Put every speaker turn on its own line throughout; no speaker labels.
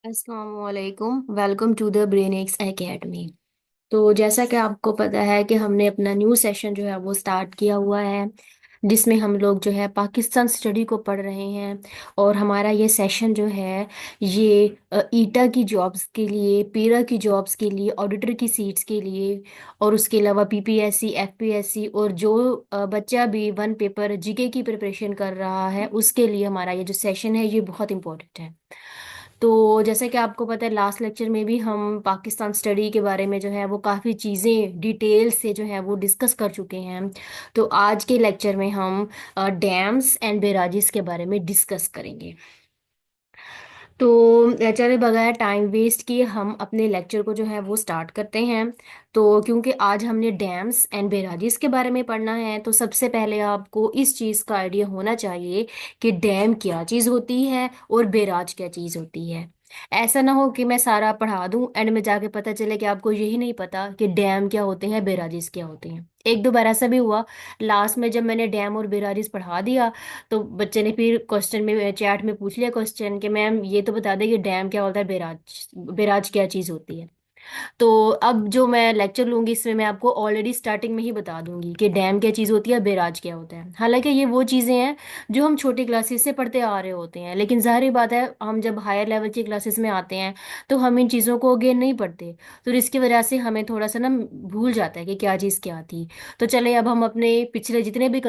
अस्सलामुअलैकुम। Welcome to the brain X academy. तो जैसा कि आपको पता है कि हमने अपना न्यू सेशन जो है वो स्टार्ट किया हुआ है, जिसमें हम लोग जो है पाकिस्तान स्टडी को पढ़ रहे हैं। और हमारा ये सेशन जो है ये ईटा की जॉब्स के लिए, पीरा की जॉब्स के लिए, ऑडिटर की सीट्स के लिए, और उसके अलावा पीपीएससी, एफपीएससी, और जो बच्चा भी वन पेपर जीके की प्रिपरेशन कर रहा है उसके लिए हमारा ये जो सेशन है ये बहुत इंपॉर्टेंट है। तो जैसे कि आपको पता है, लास्ट लेक्चर में भी हम पाकिस्तान स्टडी के बारे में जो है वो काफ़ी चीज़ें डिटेल से जो है वो डिस्कस कर चुके हैं। तो आज के लेक्चर में हम डैम्स एंड बैराजेस के बारे में डिस्कस करेंगे। तो चले बगैर टाइम वेस्ट किए हम अपने लेक्चर को जो है वो स्टार्ट करते हैं। तो क्योंकि आज हमने डैम्स एंड बैराजेस के बारे में पढ़ना है, तो सबसे पहले आपको इस चीज़ का आइडिया होना चाहिए कि डैम क्या चीज़ होती है और बैराज क्या चीज़ होती है। ऐसा ना हो कि मैं सारा पढ़ा दूं, एंड में जाके पता चले कि आपको यही नहीं पता कि डैम क्या होते हैं, बैराजेस क्या होते हैं। एक दो बार ऐसा भी हुआ, लास्ट में जब मैंने डैम और बैराजेस पढ़ा दिया तो बच्चे ने फिर क्वेश्चन में, चैट में पूछ लिया क्वेश्चन कि मैम ये तो बता दें कि डैम क्या होता है, बैराज बैराज क्या चीज़ होती है। तो अब जो मैं लेक्चर लूंगी इसमें मैं आपको ऑलरेडी स्टार्टिंग में ही बता दूंगी कि डैम क्या चीज़ होती है, बैराज क्या होता है। हालांकि ये वो चीज़ें हैं जो हम छोटी क्लासेस से पढ़ते आ रहे होते हैं, लेकिन जाहिर बात है हम जब हायर लेवल की क्लासेस में आते हैं तो हम इन चीज़ों को अगेन नहीं पढ़ते। तो इसकी वजह से हमें थोड़ा सा ना भूल जाता है कि क्या चीज़ क्या थी। तो चले अब हम अपने पिछले जितने भी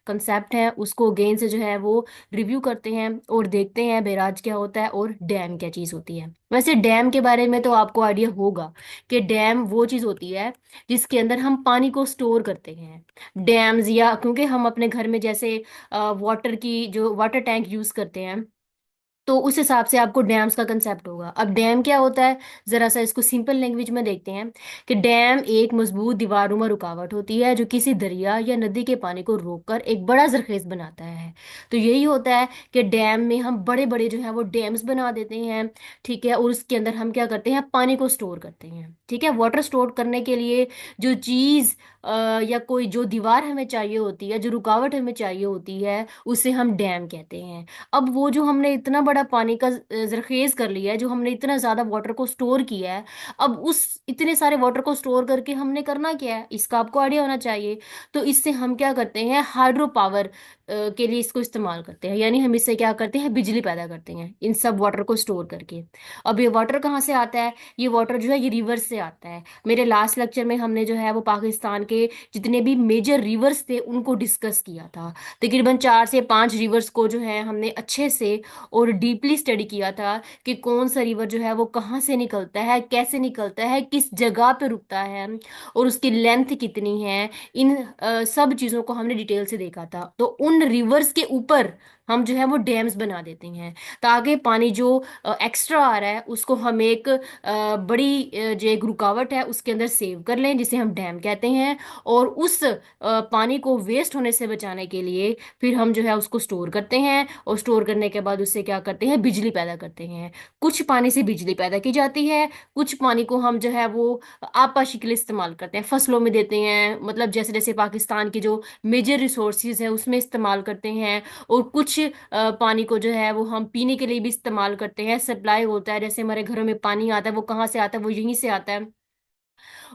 कंसेप्ट हैं उसको अगेन से जो है वो रिव्यू करते हैं और देखते हैं बैराज क्या होता है और डैम क्या चीज़ होती है। वैसे डैम के बारे में तो आपको आइडिया होगा कि डैम वो चीज़ होती है जिसके अंदर हम पानी को स्टोर करते हैं। डैम्स, या क्योंकि हम अपने घर में जैसे वाटर की जो वाटर टैंक यूज़ करते हैं, तो उस हिसाब से आपको डैम्स का कंसेप्ट होगा। अब डैम क्या होता है, जरा सा इसको सिंपल लैंग्वेज में देखते हैं कि डैम एक मजबूत दीवारनुमा रुकावट होती है जो किसी दरिया या नदी के पानी को रोककर एक बड़ा जरखेज बनाता है। तो यही होता है कि डैम में हम बड़े बड़े जो है वो डैम्स बना देते हैं। ठीक है, और उसके अंदर हम क्या करते हैं, पानी को स्टोर करते हैं। ठीक है, वाटर स्टोर करने के लिए जो चीज़ या कोई जो दीवार हमें चाहिए होती है, जो रुकावट हमें चाहिए होती है, उसे हम डैम कहते हैं। अब वो जो हमने इतना बड़ा पानी का जरखेज कर लिया है, जो हमने इतना ज्यादा वाटर को स्टोर किया है, अब उस इतने सारे वाटर को स्टोर करके हमने करना क्या है, इसका आपको आइडिया होना चाहिए। तो इससे हम क्या करते हैं, हाइड्रो पावर के लिए इसको इस्तेमाल करते हैं। यानी हम इससे क्या करते हैं, बिजली पैदा करते हैं इन सब वाटर को स्टोर करके। अब ये वाटर कहाँ से आता है, ये वाटर जो है ये रिवर से आता है। मेरे लास्ट लेक्चर में हमने जो है वो पाकिस्तान के जितने भी मेजर रिवर्स थे उनको डिस्कस किया था। तकरीबन 4 से 5 रिवर्स को जो है हमने अच्छे से और डीपली स्टडी किया था कि कौन सा रिवर जो है वो कहाँ से निकलता है, कैसे निकलता है, किस जगह पे रुकता है, और उसकी लेंथ कितनी है। इन सब चीज़ों को हमने डिटेल से देखा था। तो उन रिवर्स के ऊपर हम जो है वो डैम्स बना देते हैं, ताकि पानी जो एक्स्ट्रा आ रहा है उसको हम एक बड़ी जो एक रुकावट है उसके अंदर सेव कर लें, जिसे हम डैम कहते हैं। और उस पानी को वेस्ट होने से बचाने के लिए फिर हम जो है उसको स्टोर करते हैं, और स्टोर करने के बाद उससे क्या करते हैं, बिजली पैदा करते हैं। कुछ पानी से बिजली पैदा की जाती है, कुछ पानी को हम जो है वो आपाशी के लिए इस्तेमाल करते हैं, फसलों में देते हैं, मतलब जैसे जैसे पाकिस्तान की जो मेजर रिसोर्सेज है उसमें इस्तेमाल करते हैं। और कुछ पानी को जो है वो हम पीने के लिए भी इस्तेमाल करते हैं, सप्लाई होता है, जैसे हमारे घरों में पानी आता है वो कहाँ से आता है, वो यहीं से आता है।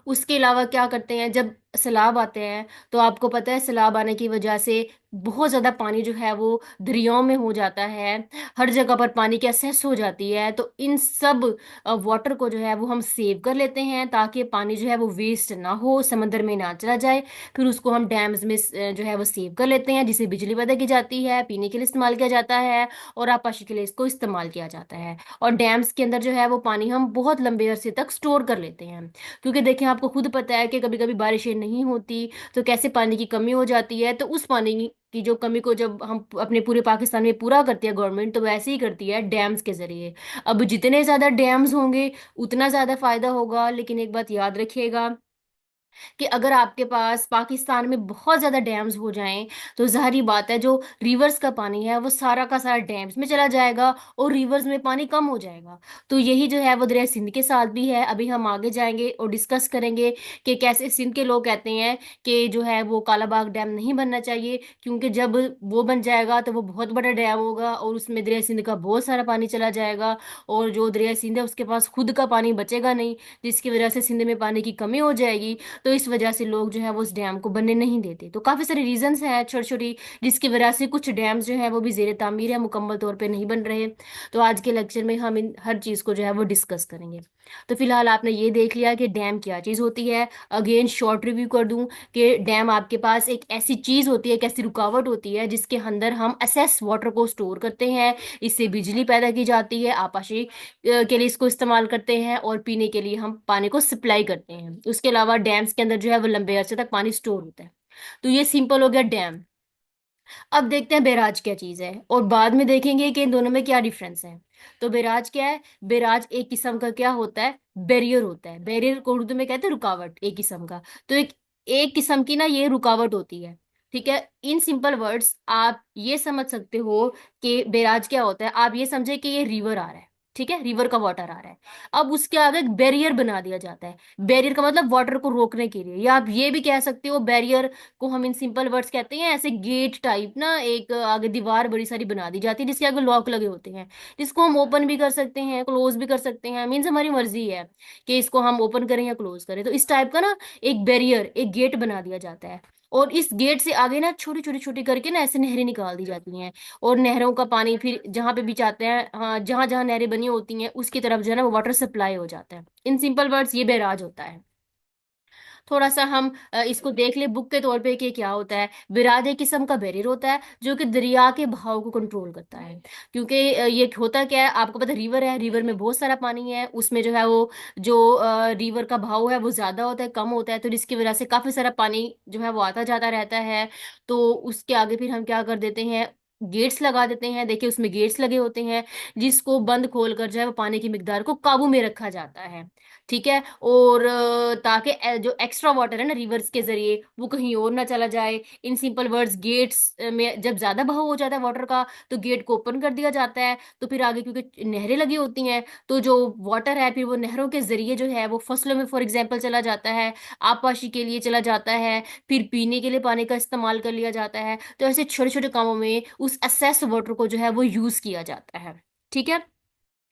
उसके अलावा क्या करते हैं, जब सैलाब आते हैं तो आपको पता है सैलाब आने की वजह से बहुत ज़्यादा पानी जो है वो दरियाओं में हो जाता है, हर जगह पर पानी की असेस हो जाती है। तो इन सब वाटर को जो है वो हम सेव कर लेते हैं, ताकि पानी जो है वो वेस्ट ना हो, समंदर में ना चला जाए। फिर उसको हम डैम्स में जो है वो सेव कर लेते हैं, जिसे बिजली पैदा की जाती है, पीने के लिए इस्तेमाल किया जाता है, और आपाशी के लिए इसको इस्तेमाल किया जाता है। और डैम्स के अंदर जो है वो पानी हम बहुत लंबे अरसे तक स्टोर कर लेते हैं। क्योंकि देखें, आपको खुद पता है कि कभी कभी बारिशें नहीं होती तो कैसे पानी की कमी हो जाती है। तो उस पानी की जो कमी को जब हम अपने पूरे पाकिस्तान में पूरा करती है गवर्नमेंट, तो वैसे ही करती है डैम्स के जरिए। अब जितने ज्यादा डैम्स होंगे उतना ज्यादा फायदा होगा, लेकिन एक बात याद रखिएगा कि अगर आपके पास पाकिस्तान में बहुत ज्यादा डैम्स हो जाएं तो जाहिर बात है जो रिवर्स का पानी है वो सारा का सारा डैम्स में चला जाएगा और रिवर्स में पानी कम हो जाएगा। तो यही जो है वो दरिया सिंध के साथ भी है। अभी हम आगे जाएंगे और डिस्कस करेंगे कि कैसे सिंध के लोग कहते हैं कि जो है वो कालाबाग डैम नहीं बनना चाहिए, क्योंकि जब वो बन जाएगा तो वो बहुत बड़ा डैम होगा और उसमें दरिया सिंध का बहुत सारा पानी चला जाएगा, और जो दरिया सिंध है उसके पास खुद का पानी बचेगा नहीं, जिसकी वजह से सिंध में पानी की कमी हो जाएगी। तो इस वजह से लोग जो है वो उस डैम को बनने नहीं देते। तो काफी सारे रीजंस हैं छोटी छोटी, जिसकी वजह से कुछ डैम्स जो है वो भी जेर तामीर है, मुकम्मल तौर पे नहीं बन रहे। तो आज के लेक्चर में हम इन हर चीज को जो है वो डिस्कस करेंगे। तो फिलहाल आपने ये देख लिया कि डैम क्या चीज होती है। अगेन शॉर्ट रिव्यू कर दूं कि डैम आपके पास एक ऐसी चीज होती है, एक ऐसी रुकावट होती है जिसके अंदर हम असेस वाटर को स्टोर करते हैं। इससे बिजली पैदा की जाती है, आपाशी के लिए इसको इस्तेमाल करते हैं, और पीने के लिए हम पानी को सप्लाई करते हैं। उसके अलावा डैम्स के अंदर जो है वो लंबे अरसे तक पानी स्टोर होता है। तो ये सिंपल हो गया डैम। अब देखते हैं बैराज क्या चीज है, और बाद में देखेंगे कि इन दोनों में क्या डिफरेंस है। तो बैराज क्या है? बैराज एक किस्म का क्या होता है? बैरियर होता है। बैरियर को उर्दू में कहते हैं रुकावट, एक किस्म का। तो एक किस्म की ना ये रुकावट होती है। ठीक है, इन सिंपल वर्ड्स आप ये समझ सकते हो कि बैराज क्या होता है। आप ये समझे कि ये रिवर आ रहा है, ठीक है, रिवर का वाटर आ रहा है। अब उसके आगे एक बैरियर बना दिया जाता है। बैरियर का मतलब वाटर को रोकने के लिए, या आप ये भी कह सकते हो बैरियर को हम इन सिंपल वर्ड्स कहते हैं ऐसे गेट टाइप ना, एक आगे दीवार बड़ी सारी बना दी जाती है जिसके आगे लॉक लगे होते हैं, जिसको हम ओपन भी कर सकते हैं, क्लोज भी कर सकते हैं। मीन्स हमारी मर्जी है कि इसको हम ओपन करें या क्लोज करें। तो इस टाइप का ना एक बैरियर, एक गेट बना दिया जाता है। और इस गेट से आगे ना छोटी छोटी छोटी करके ना ऐसे नहरें निकाल दी जाती हैं, और नहरों का पानी फिर जहाँ पे भी चाहते हैं, हाँ, जहाँ जहाँ नहरें बनी होती हैं उसकी तरफ जो है ना वो वाटर सप्लाई हो जाता है। इन सिंपल वर्ड्स ये बैराज होता है। थोड़ा सा हम इसको देख ले बुक के तौर पे कि क्या होता है। विराद एक किस्म का बैरियर होता है जो कि दरिया के बहाव को कंट्रोल करता है। क्योंकि ये होता क्या है, आपको पता है रिवर है, रिवर में बहुत सारा पानी है, उसमें जो है वो जो रिवर का बहाव है वो ज्यादा होता है, कम होता है, तो जिसकी वजह से काफी सारा पानी जो है वो आता जाता रहता है। तो उसके आगे फिर हम क्या कर देते हैं, गेट्स लगा देते हैं। देखिए उसमें गेट्स लगे होते हैं जिसको बंद खोल कर जो है वो पानी की मिकदार को काबू में रखा जाता है। ठीक है, और ताकि जो एक्स्ट्रा वाटर है ना रिवर्स के जरिए वो कहीं और ना चला जाए। इन सिंपल वर्ड्स गेट्स में जब ज्यादा बहाव हो जाता है वाटर का तो गेट को ओपन कर दिया जाता है। तो फिर आगे क्योंकि नहरें लगी होती हैं तो जो वाटर है फिर वो नहरों के जरिए जो है वो फसलों में फॉर एग्जाम्पल चला जाता है, आपाशी के लिए चला जाता है, फिर पीने के लिए पानी का इस्तेमाल कर लिया जाता है। तो ऐसे छोटे छोटे कामों में उस असेस वाटर को जो है वो यूज किया जाता है। ठीक है,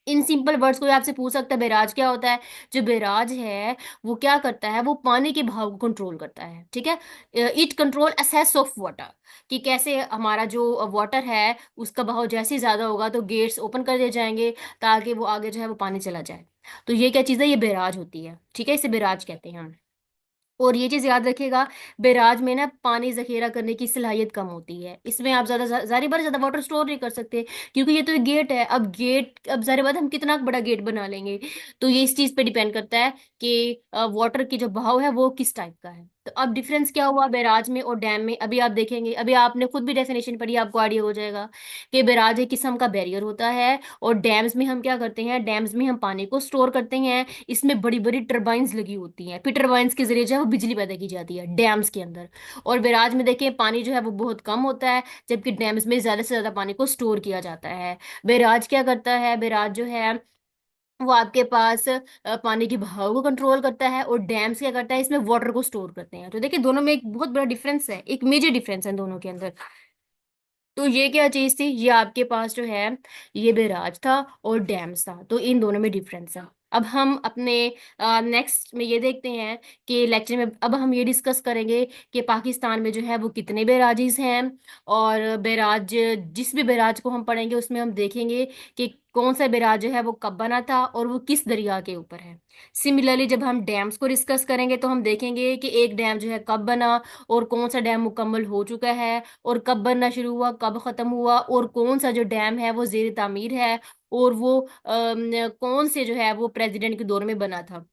इन सिंपल वर्ड्स को आपसे पूछ सकता है बैराज क्या होता है। जो बैराज है वो क्या करता है, वो पानी के बहाव को कंट्रोल करता है। ठीक है, it control assess of water, कि कैसे हमारा जो वाटर है उसका बहाव जैसे ही ज्यादा होगा तो गेट्स ओपन कर दिए जाएंगे ताकि वो आगे जो है वो पानी चला जाए। तो ये क्या चीज़ है, ये बैराज होती है। ठीक है, इसे बैराज कहते हैं हम। और ये चीज याद रखिएगा, बैराज में ना पानी जखीरा करने की सलाहियत कम होती है। इसमें आप ज्यादा जारी बार ज्यादा वाटर स्टोर नहीं कर सकते, क्योंकि ये तो एक गेट है। अब गेट, अब जारी बात हम कितना बड़ा गेट बना लेंगे, तो ये इस चीज पे डिपेंड करता है कि वाटर की जो बहाव है वो किस टाइप का है। तो अब डिफरेंस क्या हुआ बैराज में और डैम में, अभी आप देखेंगे। अभी आपने खुद भी डेफिनेशन पढ़ी, आपको आइडिया हो जाएगा कि बैराज एक किस्म का बैरियर होता है, और डैम्स में हम क्या करते हैं, डैम्स में हम पानी को स्टोर करते हैं। इसमें बड़ी बड़ी टरबाइंस लगी होती हैं, फिर टरबाइंस के जरिए जो है वो बिजली पैदा की जाती है डैम्स के अंदर। और बैराज में देखिए पानी जो है वो बहुत कम होता है, जबकि डैम्स में ज्यादा से ज्यादा पानी को स्टोर किया जाता है। बैराज क्या करता है, बैराज जो है वो आपके पास पानी के बहाव को कंट्रोल करता है, और डैम्स क्या करता है, इसमें वाटर को स्टोर करते हैं। तो देखिए दोनों में एक बहुत बड़ा डिफरेंस है, एक मेजर डिफरेंस है दोनों के अंदर। तो ये क्या चीज थी, ये आपके पास जो है ये बैराज था और डैम्स था। तो इन दोनों में डिफरेंस है। अब हम अपने नेक्स्ट में ये देखते हैं कि लेक्चर में अब हम ये डिस्कस करेंगे कि पाकिस्तान में जो है वो कितने बैराजेस हैं, और बैराज, जिस भी बैराज को हम पढ़ेंगे उसमें हम देखेंगे कि कौन सा बैराज जो है वो कब बना था और वो किस दरिया के ऊपर है। सिमिलरली जब हम डैम्स को डिस्कस करेंगे तो हम देखेंगे कि एक डैम जो है कब बना, और कौन सा डैम मुकम्मल हो चुका है, और कब बनना शुरू हुआ, कब खत्म हुआ, और कौन सा जो डैम है वो जेर तामीर है, और वो कौन से जो है वो प्रेसिडेंट के दौर में बना था।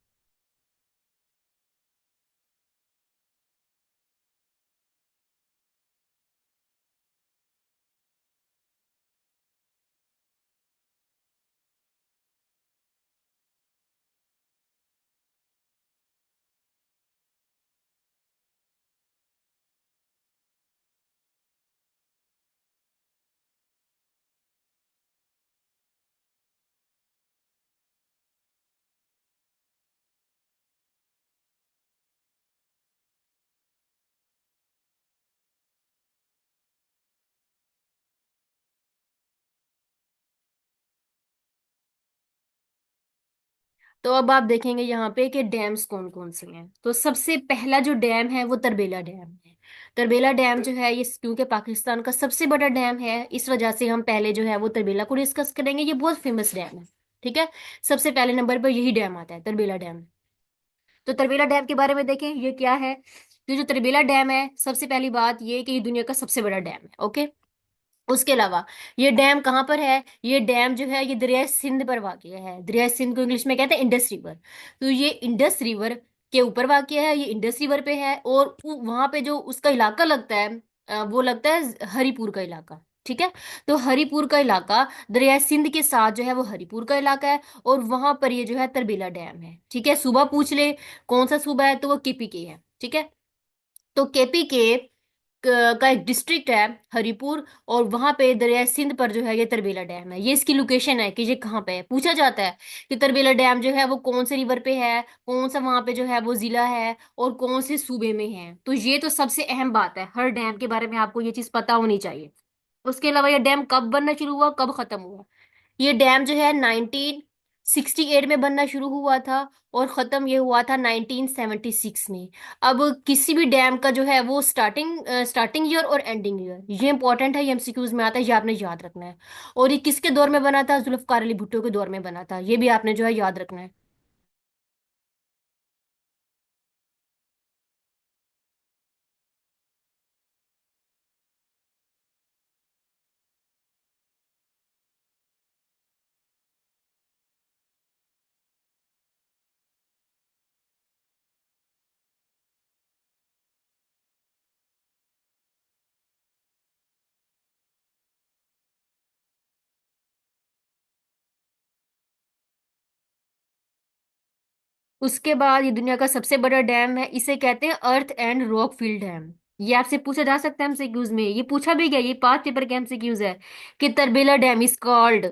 तो अब आप देखेंगे यहाँ पे कि डैम्स कौन कौन से हैं। तो सबसे पहला जो डैम है वो तरबेला डैम है। तरबेला डैम जो है ये क्योंकि पाकिस्तान का सबसे बड़ा डैम है, इस वजह से हम पहले जो है वो तरबेला को डिस्कस करेंगे। ये बहुत फेमस डैम है, ठीक है। सबसे पहले नंबर पर यही डैम आता है, तरबेला डैम। तो तरबेला डैम के बारे में देखें ये क्या है। तो जो तरबेला डैम है, सबसे पहली बात ये कि ये दुनिया का सबसे बड़ा डैम है, ओके। उसके अलावा ये डैम कहाँ पर है, ये डैम जो है ये दरिया सिंध पर वाक़ है। दरिया सिंध को इंग्लिश में कहते हैं इंडस रिवर। तो ये इंडस रिवर के ऊपर वाक़ है, ये इंडस रिवर पे है। और वहां पे जो उसका इलाका लगता है, वो लगता है हरिपुर का इलाका, ठीक है। तो हरिपुर का इलाका दरिया सिंध के साथ जो है वो हरिपुर का इलाका है। और वहां पर ये जो है तरबेला डैम है, ठीक है। सूबा पूछ ले कौन सा सूबा है, तो वो केपीके है, ठीक है। तो केपीके का एक डिस्ट्रिक्ट है हरिपुर, और वहां पे दरिया सिंध पर जो है ये तरबेला डैम है। ये इसकी लोकेशन है कि ये कहाँ पे है। पूछा जाता है कि तरबेला डैम जो है वो कौन से रिवर पे है, कौन सा वहां पे जो है वो जिला है, और कौन से सूबे में है। तो ये तो सबसे अहम बात है, हर डैम के बारे में आपको ये चीज पता होनी चाहिए। उसके अलावा ये डैम कब बनना शुरू हुआ, कब खत्म हुआ। ये डैम जो है 1968 में बनना शुरू हुआ था, और खत्म ये हुआ था 1976 में। अब किसी भी डैम का जो है वो स्टार्टिंग ईयर और एंडिंग ईयर ये इंपॉर्टेंट है, ये एमसीक्यूज में आता है, ये आपने याद रखना है। और ये किसके दौर में बना था, जुल्फकार अली भुट्टो के दौर में बना था, ये भी आपने जो है याद रखना है। उसके बाद ये दुनिया का सबसे बड़ा डैम है, इसे कहते हैं earth and rock field dam. ये आपसे पूछा जा सकता है एमसीक्यूज में, ये पूछा भी गया, ये पांच पेपर के एमसीक्यूज है कि Tarbela dam is called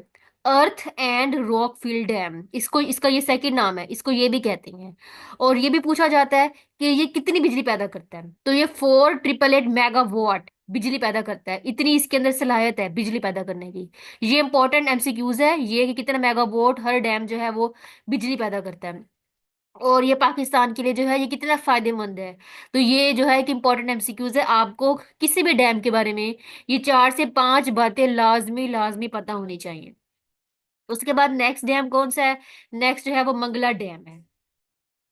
earth and rock field dam. इसको, इसका ये सेकंड नाम है, इसको ये भी कहते हैं। और ये भी पूछा जाता है कि ये कितनी बिजली पैदा करता है, तो ये 4888 मेगावाट बिजली पैदा करता है। इतनी इसके अंदर सलाहियत है बिजली पैदा करने की। ये इंपॉर्टेंट एमसीक्यूज है ये कि कितना मेगावाट हर डैम जो है वो बिजली पैदा करता है। और ये पाकिस्तान के लिए जो है ये कितना फायदेमंद है। तो ये जो है एक इम्पॉर्टेंट एमसीक्यूज है, आपको किसी भी डैम के बारे में ये चार से पांच बातें लाजमी लाजमी पता होनी चाहिए। उसके बाद नेक्स्ट डैम कौन सा है, नेक्स्ट जो है वो मंगला डैम है।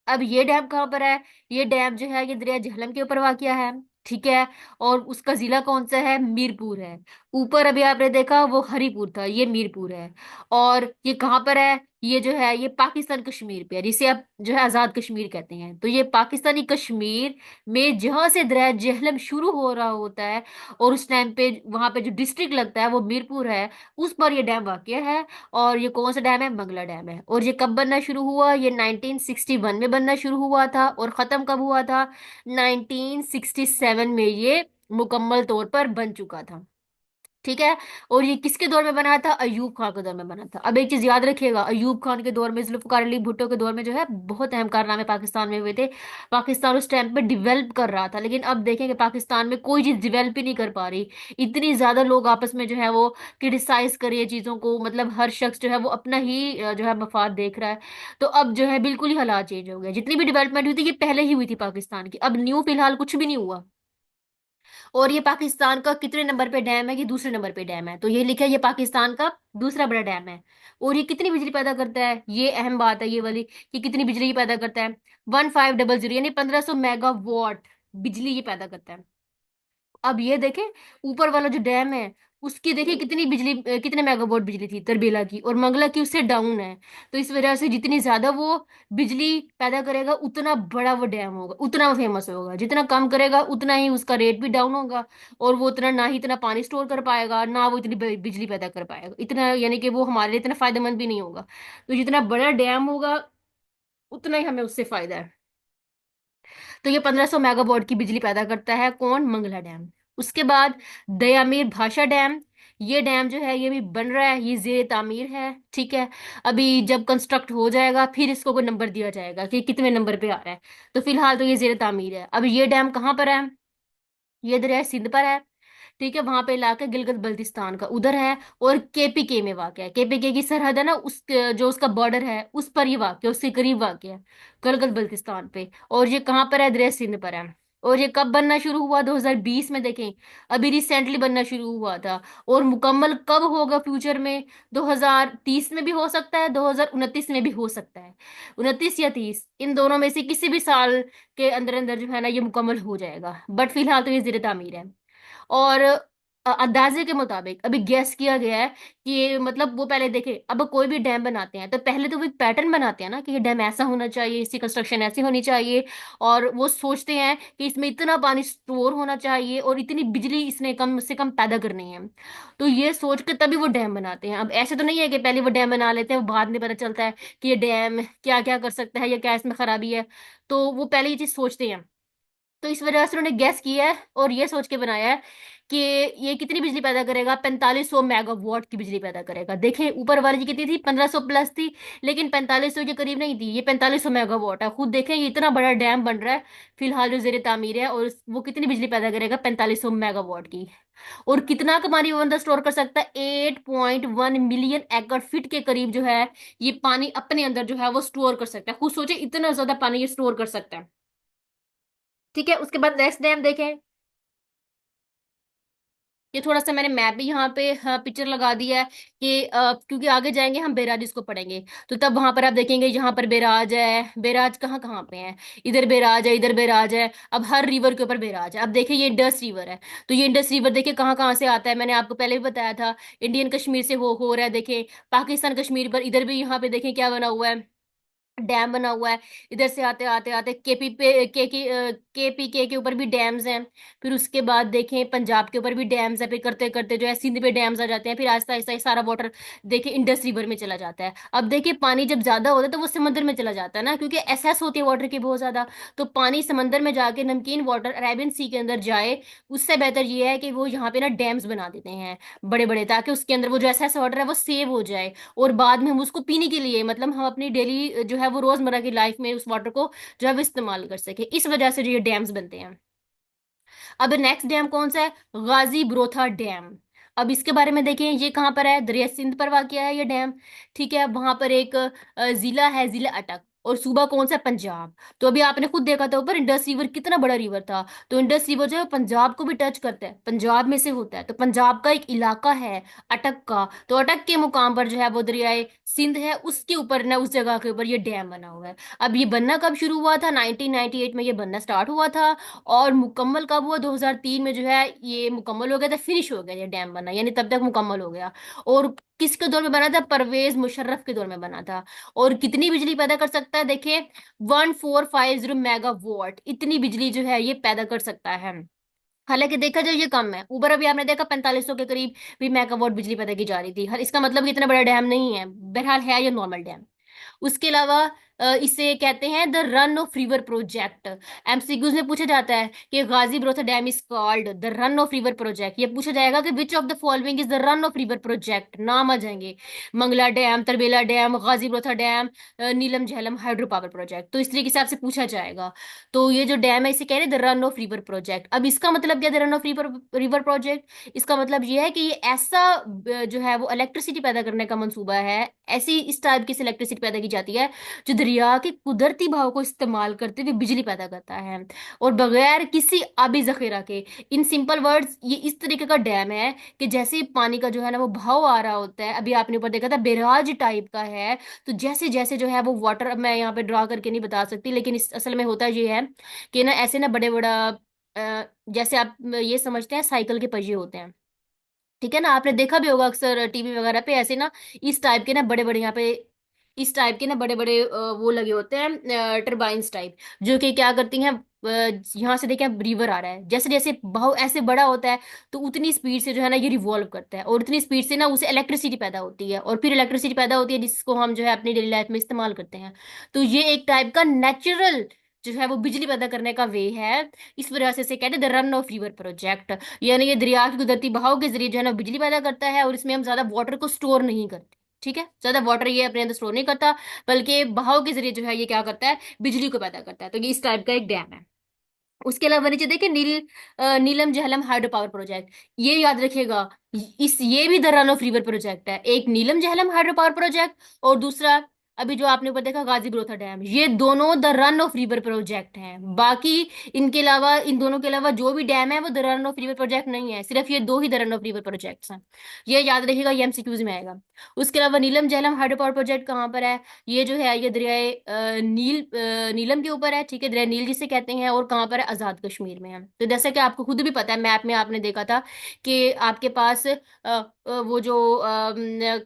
अब ये डैम कहाँ पर है, ये डैम जो है ये दरिया झेलम के ऊपर वाक़या है, ठीक है। और उसका जिला कौन सा है, मीरपुर है। ऊपर अभी आपने देखा वो हरीपुर था, ये मीरपुर है। और ये कहाँ पर है, ये जो है ये पाकिस्तान कश्मीर पे है, जिसे आप जो है आजाद कश्मीर कहते हैं। तो ये पाकिस्तानी कश्मीर में जहां से दरिया झेलम शुरू हो रहा होता है, और उस टाइम पे वहां पे जो डिस्ट्रिक्ट लगता है वो मीरपुर है, उस पर ये डैम वाक़या है। और ये कौन सा डैम है, मंगला डैम है। और ये कब बनना शुरू हुआ, ये 1961 में बनना शुरू हुआ था, और खत्म कब हुआ था, 1967 में ये मुकम्मल तौर पर बन चुका था, ठीक है। और ये किसके दौर में बना था, अयूब खान के दौर में बना था। अब एक चीज याद रखिएगा, अयूब खान के दौर में, जुल्फकार अली भुट्टो के दौर में जो है बहुत अहम कारनामे पाकिस्तान में हुए थे। पाकिस्तान उस टाइम पे डिवेल्प कर रहा था, लेकिन अब देखें कि पाकिस्तान में कोई चीज डिवेल्प ही नहीं कर पा रही। इतनी ज्यादा लोग आपस में जो है वो क्रिटिसाइज कर रही है चीजों को, मतलब हर शख्स जो है वो अपना ही जो है मफाद देख रहा है। तो अब जो है बिल्कुल ही हालात चेंज हो गए। जितनी भी डेवलपमेंट हुई थी ये पहले ही हुई थी पाकिस्तान की, अब न्यू फिलहाल कुछ भी नहीं हुआ। और ये पाकिस्तान का कितने नंबर पे डैम है, ये दूसरे नंबर पे डैम है। तो ये लिखा है ये पाकिस्तान का दूसरा बड़ा डैम है। और ये कितनी बिजली पैदा करता है, ये अहम बात है ये वाली, कि कितनी बिजली पैदा करता है, 1500 यानी 1500 मेगावाट बिजली ये पैदा करता है। अब ये देखें ऊपर वाला जो डैम है, उसकी देखिए कितनी बिजली, कितने मेगावाट बिजली थी तरबेला की, और मंगला की उससे डाउन है। तो इस वजह से जितनी ज्यादा वो बिजली पैदा करेगा उतना बड़ा वो डैम होगा, उतना वो फेमस होगा। जितना कम करेगा उतना ही उसका रेट भी डाउन होगा, और वो उतना ना ही इतना पानी स्टोर कर पाएगा, ना वो इतनी बिजली पैदा कर पाएगा इतना, यानी कि वो हमारे लिए इतना फायदेमंद भी नहीं होगा। तो जितना बड़ा डैम होगा उतना ही हमें उससे फायदा है। तो ये 1500 मेगावाट की बिजली पैदा करता है कौन, मंगला डैम। उसके बाद दयामीर भाषा डैम, ये डैम जो है ये भी बन रहा है, ये जेर तामीर है, ठीक है। अभी जब कंस्ट्रक्ट हो जाएगा फिर इसको कोई नंबर दिया जाएगा कि कितने नंबर पे आ रहा है। तो फिलहाल तो ये जेर तामीर है। अब ये डैम कहाँ पर है, ये दरिया सिंध पर है, ठीक है, वहां पे इलाका गिलगित बल्तिस्तान का उधर है। और केपीके में वाक़ है, केपीके की सरहद है ना, उस जो उसका बॉर्डर है उस पर ये वाक़ है, उसके करीब वाक़ है, गिलगित बल्तिस्तान पे। और ये कहाँ पर है? दरिया सिंध पर है। और ये कब बनना शुरू हुआ? 2020 में, देखें, अभी रिसेंटली बनना शुरू हुआ था। और मुकम्मल कब होगा फ्यूचर में? 2030 में भी हो सकता है, 2029 में भी हो सकता है। 29 या 30, इन दोनों में से किसी भी साल के अंदर अंदर जो है ना ये मुकम्मल हो जाएगा। बट फिलहाल तो ये ज़ेर तामीर है। और अंदाजे के मुताबिक अभी गैस किया गया है कि मतलब वो पहले देखे, अब कोई भी डैम बनाते हैं तो पहले तो वो एक पैटर्न बनाते हैं ना कि ये डैम ऐसा होना चाहिए, इसकी कंस्ट्रक्शन ऐसी होनी चाहिए। और वो सोचते हैं कि इसमें इतना पानी स्टोर होना चाहिए और इतनी बिजली इसने कम से कम पैदा करनी है। तो ये सोच के तभी वो डैम बनाते हैं। अब ऐसे तो नहीं है कि पहले वो डैम बना लेते हैं, वो बाद में पता चलता है कि ये डैम क्या क्या कर सकता है या क्या इसमें खराबी है। तो वो पहले ये चीज सोचते हैं। तो इस वजह से उन्होंने गैस किया है और ये सोच के बनाया है कि ये कितनी बिजली पैदा करेगा? 4500 मेगावाट की बिजली पैदा करेगा। देखें, ऊपर वाली जी कितनी थी? 1500 प्लस थी, लेकिन 4500 के करीब नहीं थी, ये 4500 मेगावाट है। खुद देखें, ये इतना बड़ा डैम बन रहा है फिलहाल जो जेर तामीर है, और वो कितनी बिजली पैदा करेगा? 4500 मेगावाट की। और कितना का पानी वो बंदा स्टोर कर सकता है? 8.1 मिलियन एकड़ फीट के करीब जो है ये पानी अपने अंदर जो है वो स्टोर कर सकता है। खुद सोचे, इतना ज्यादा पानी ये स्टोर कर सकता है। ठीक है, उसके बाद नेक्स्ट डैम देखें। ये थोड़ा सा मैंने मैप भी यहाँ पे पिक्चर लगा दिया है कि क्योंकि आगे जाएंगे हम बैराज इसको पढ़ेंगे, तो तब वहां पर आप देखेंगे यहाँ पर बैराज है। बैराज कहाँ कहाँ पे है? इधर बैराज है, इधर बैराज है। अब हर रिवर के ऊपर बैराज है। अब देखिए, ये इंडस रिवर है, तो ये इंडस रिवर देखिए कहाँ कहाँ से आता है। मैंने आपको पहले भी बताया था, इंडियन कश्मीर से हो रहा है। देखें, पाकिस्तान कश्मीर पर इधर भी यहाँ पे देखें क्या बना हुआ है, डैम बना हुआ है। इधर से आते आते आते केपी पे के ऊपर भी डैम्स हैं। फिर उसके बाद देखें पंजाब के ऊपर भी डैम्स है। फिर करते करते जो है सिंध पे डैम्स आ जाते हैं। फिर आहिस्ता आहिस्ता ये सारा वाटर देखें इंडस रिवर में चला जाता है। अब देखिए, पानी जब ज्यादा होता है तो वो समंदर में चला जाता है ना, क्योंकि एसेस होती है वाटर की बहुत ज्यादा। तो पानी समंदर में जाके नमकीन वाटर अरेबियन सी के अंदर जाए, उससे बेहतर ये है कि वो यहाँ पे ना डैम्स बना देते हैं बड़े बड़े, ताकि उसके अंदर वो जो एसेस वाटर है वो सेव हो जाए। और बाद में हम उसको पीने के लिए, मतलब हम अपनी डेली जो है वो रोजमर्रा की लाइफ में उस वाटर को जो है वो इस्तेमाल कर सके। इस वजह से जो ये डैम्स बनते हैं। अब नेक्स्ट डैम कौन सा है? गाजी ब्रोथा डैम। अब इसके बारे में देखें, ये कहाँ पर है? दरिया सिंध पर वाक़ है ये डैम। ठीक है, वहां पर एक जिला है, जिला अटक। और सूबा कौन सा है? पंजाब। तो अभी आपने खुद देखा था ऊपर, इंडस रिवर कितना बड़ा रिवर था। तो इंडस रिवर जो है पंजाब को भी टच करता है, पंजाब में से होता है। तो पंजाब का एक इलाका है अटक का, तो अटक के मुकाम पर जो है वो दरियाए सिंध है, उसके ऊपर ना, उस जगह के ऊपर ये डैम बना हुआ है। अब ये बनना कब शुरू हुआ था? 1998 में ये बनना स्टार्ट हुआ था। और मुकम्मल कब हुआ? 2003 में जो है ये मुकम्मल हो गया था, फिनिश हो गया ये डैम बना, यानी तब तक मुकम्मल हो गया। और किसके दौर में बना था? परवेज मुशर्रफ के दौर में बना था। और कितनी बिजली पैदा कर सकता है? देखिए, 1450 मेगावाट इतनी बिजली जो है ये पैदा कर सकता है। हालांकि देखा जाए ये कम है, ऊपर अभी आपने देखा 4500 के करीब भी मेगावाट बिजली पैदा की जा रही थी। हर इसका मतलब कि इतना बड़ा डैम नहीं है, बहरहाल है ये नॉर्मल डैम। उसके अलावा इसे कहते हैं the run of river project. MCQs में पूछा जाता है कि Ghazi Barotha dam is called the run of river project. ये पूछा जाएगा कि which of the following is the run of river project, नाम आ जाएंगे, Mangla dam, Tarbela dam, Ghazi Barotha dam, Neelum Jhelum hydro power project. तो इस तरीके से आपसे पूछा जाएगा। तो ये जो डैम है इसे कह रहे हैं the run of river project. अब इसका मतलब क्या, the run of river river project? इसका मतलब ये है कि ये ऐसा जो है वो इलेक्ट्रिसिटी पैदा करने का मंसूबा है, ऐसी इस टाइप की इलेक्ट्रिसिटी पैदा की जाती है जो दरिया के कुदरती बहाव को इस्तेमाल करते हुए बिजली पैदा करता है, और बगैर किसी आबी जखीरा के। इन सिंपल वर्ड्स, ये इस तरीके का डैम है कि जैसे पानी का जो है ना वो बहाव आ रहा होता है, अभी आपने ऊपर देखा था बैराज टाइप का है। तो जैसे जैसे जो है वो वाटर, अब मैं यहाँ पे ड्रा करके नहीं बता सकती, लेकिन इस असल में होता ये है कि ना ऐसे ना बड़े बड़ा जैसे आप ये समझते हैं साइकिल के पहिए होते हैं। ठीक है ना, आपने देखा भी होगा अक्सर टीवी वगैरह पे ऐसे ना, इस टाइप के ना बड़े बड़े यहाँ पे, इस टाइप के ना बड़े बड़े वो लगे होते हैं टरबाइंस टाइप, जो कि क्या करती हैं, यहाँ से देखें रिवर आ रहा है, जैसे जैसे बहाव ऐसे बड़ा होता है तो उतनी स्पीड से जो है ना ये रिवॉल्व करता है, और उतनी स्पीड से ना उसे इलेक्ट्रिसिटी पैदा होती है, और फिर इलेक्ट्रिसिटी पैदा होती है जिसको हम जो है अपनी डेली लाइफ में इस्तेमाल करते हैं। तो ये एक टाइप का नेचुरल जो है वो बिजली पैदा करने का वे है। इस वजह से इसे कहते हैं the run of river project. यानी ये दरिया की कुदरती बहाव के जरिए जो है ना बिजली पैदा करता है, और इसमें हम ज्यादा वाटर को स्टोर नहीं करते। ठीक है, ज्यादा वाटर ये अपने अंदर स्टोर नहीं करता, बल्कि बहाव के जरिए जो है ये क्या करता है, बिजली को पैदा करता है। तो ये इस टाइप का एक डैम है। उसके अलावा नीचे देखिए नीलम झेलम हाइड्रो पावर प्रोजेक्ट, ये याद रखिएगा। इस ये भी the run of river project है, एक नीलम झेलम हाइड्रो पावर प्रोजेक्ट और दूसरा अभी जो आपने ऊपर देखा गाजी ब्रोथा डैम, ये दोनों the run of river project हैं। बाकी इनके अलावा, इन दोनों के अलावा जो भी डैम है वो the run of river project नहीं है, सिर्फ ये दो ही the run of river projects हैं। ये याद रखिएगा, ये एमसीक्यूज में आएगा। उसके अलावा नीलम झेलम हाइड्रो पावर प्रोजेक्ट कहाँ पर है? ये जो है ये दरियाए नीलम के ऊपर है, ठीक है, दरिया नील जिसे कहते हैं, और कहाँ पर है? आजाद कश्मीर में है। तो जैसा कि आपको खुद भी पता है, मैप में आपने देखा था कि आपके पास वो जो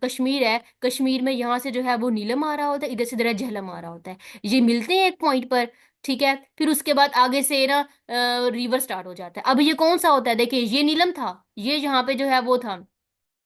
कश्मीर है, कश्मीर में यहाँ से जो है वो नीलम आ रहा होता है, इधर से दरिया झेलम आ रहा होता है, ये मिलते हैं एक पॉइंट पर। ठीक है, फिर उसके बाद आगे से ना रिवर स्टार्ट हो जाता है। अब ये कौन सा होता है? देखिए ये नीलम था, ये यहाँ पे जो है वो था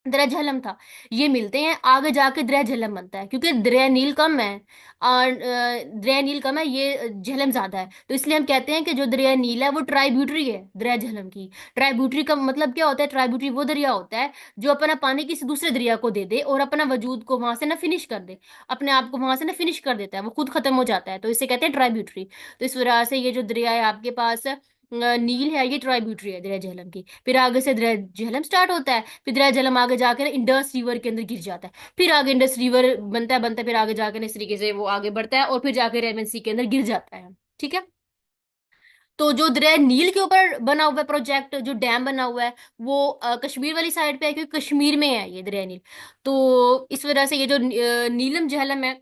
दरिया झेलम था, ये मिलते हैं, आगे जाके दरिया झेलम बनता है, क्योंकि दरिया नील कम है और दरिया नील कम है, ये झेलम ज्यादा है, तो इसलिए हम कहते हैं कि जो दरिया नील है वो ट्राइब्यूटरी है दरिया झेलम की। ट्राइब्यूटरी का मतलब क्या होता है? ट्राइब्यूटरी वो दरिया होता है जो अपना पानी किसी दूसरे दरिया को दे दे और अपना वजूद को वहां से ना फिनिश कर दे, अपने आप को वहां से ना फिनिश कर देता है, वो खुद खत्म हो जाता है, तो इसे कहते हैं ट्राइब्यूटरी। तो इस वजह से ये जो दरिया है आपके पास नील है, ये ट्राइब्यूटरी है दरिया झेलम की। फिर आगे से दरिया झेलम स्टार्ट होता है, फिर दरिया झेलम आगे जाके ना इंडस रिवर के अंदर गिर जाता है, फिर आगे इंडस रिवर बनता है, फिर आगे जाके ना इस तरीके से वो आगे बढ़ता है और फिर जाके रेमन सी के अंदर गिर जाता है। ठीक है, तो जो दरिया नील के ऊपर बना हुआ है प्रोजेक्ट, जो डैम बना हुआ है, वो कश्मीर वाली साइड पे है, क्योंकि कश्मीर में है ये दरिया नील। तो इस वजह से ये जो नीलम झेलम है,